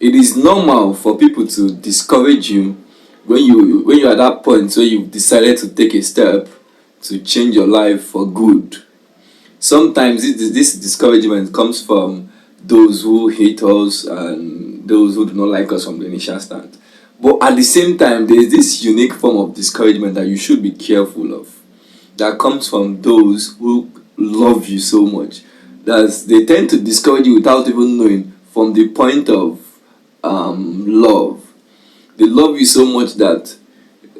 it is normal for people to discourage you when you're at that point where you've decided to take a step to change your life for good. Sometimes this discouragement comes from those who hate us and those who do not like us from the initial start. But at the same time, there is this unique form of discouragement that you should be careful of, that comes from those who love you so much that they tend to discourage you without even knowing, from the point of love. They love you so much that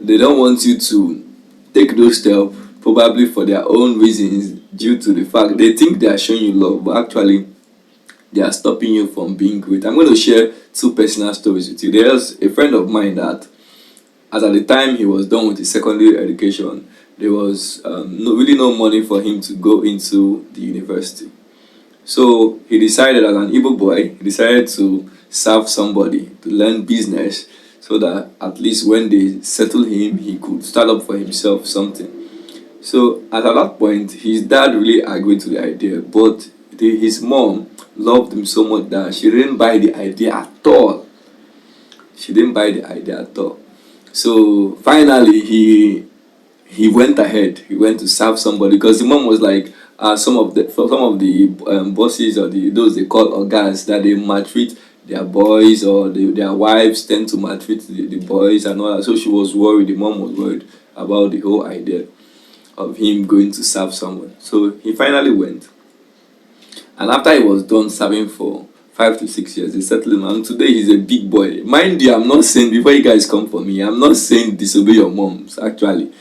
they don't want you to take those steps, probably for their own reasons, due to the fact they think they are showing you love, but actually they are stopping you from being great. I'm going to share two personal stories with you. There's a friend of mine that, as at the time he was done with his secondary education, there was really no money for him to go into the university. So he decided, as an Igbo boy, he decided to serve somebody, to learn business, so that at least when they settle him, he could start up for himself something. So at that point, his dad really agreed to the idea, but his mom loved him so much that she didn't buy the idea at all. She didn't buy the idea at all. So finally, he went ahead. He went to serve somebody, because the mom was like, some of the bosses, or those they call organs, that they maltreat their boys, or their wives tend to maltreat the boys and all that. So she was worried. The mom was worried about the whole idea of him going to serve someone. So he finally went, and after he was done serving for 5 to 6 years, they settled him, and today he's a big boy. Mind you, I'm not saying, before you guys come for me, I'm not saying disobey your moms. Actually,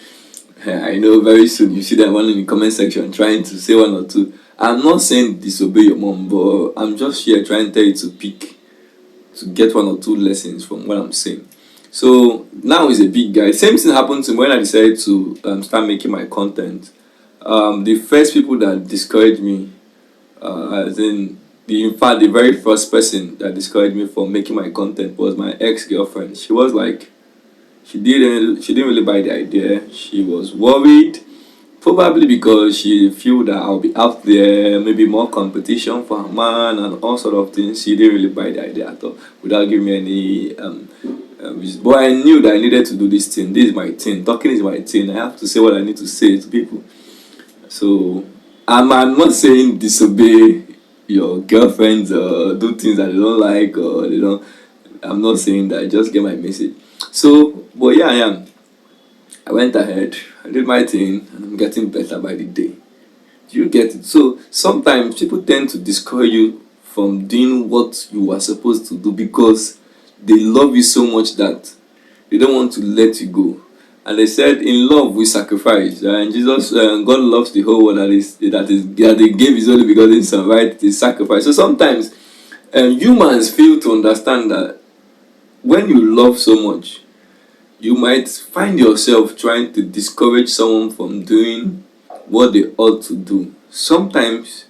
I know very soon you see that one in the comment section trying to say one or two. I'm not saying disobey your mom, but I'm just here trying to tell you to get one or two lessons from what I'm saying. So now he's a big guy. Same thing happened to me when I decided to start making my content. The first people that discouraged me, in fact, the very first person that discouraged me from making my content was my ex-girlfriend. She was like, she didn't really buy the idea. She was worried, probably because she feel that I'll be out there, maybe more competition for her man and all sort of things. She didn't really buy the idea at all, without giving me any reason. But I knew that I needed to do this thing. This is my thing. Talking is my thing. I have to say what I need to say to people. So I'm not saying disobey your girlfriends or do things that they don't like, or they don't. I'm not saying that. Just get my message. So, but yeah, I am. I went ahead, I did my thing, and I'm getting better by the day. Do you get it? So sometimes people tend to discourage you from doing what you are supposed to do, because they love you so much that they don't want to let you go. And they said, in love we sacrifice. And Jesus, God loves the whole world, that He gave His only begotten Son, right? It is sacrifice. So sometimes humans fail to understand that when you love so much, you might find yourself trying to discourage someone from doing what they ought to do. Sometimes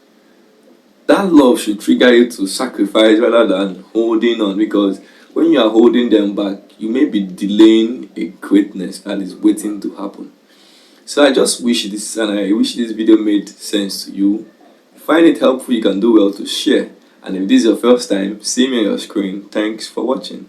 that love should trigger you to sacrifice rather than holding on, because when you are holding them back, you may be delaying a greatness that is waiting to happen. So I just wish this, and I wish this video made sense to you. If you find it helpful, you can do well to share. And if this is your first time, see me on your screen. Thanks for watching.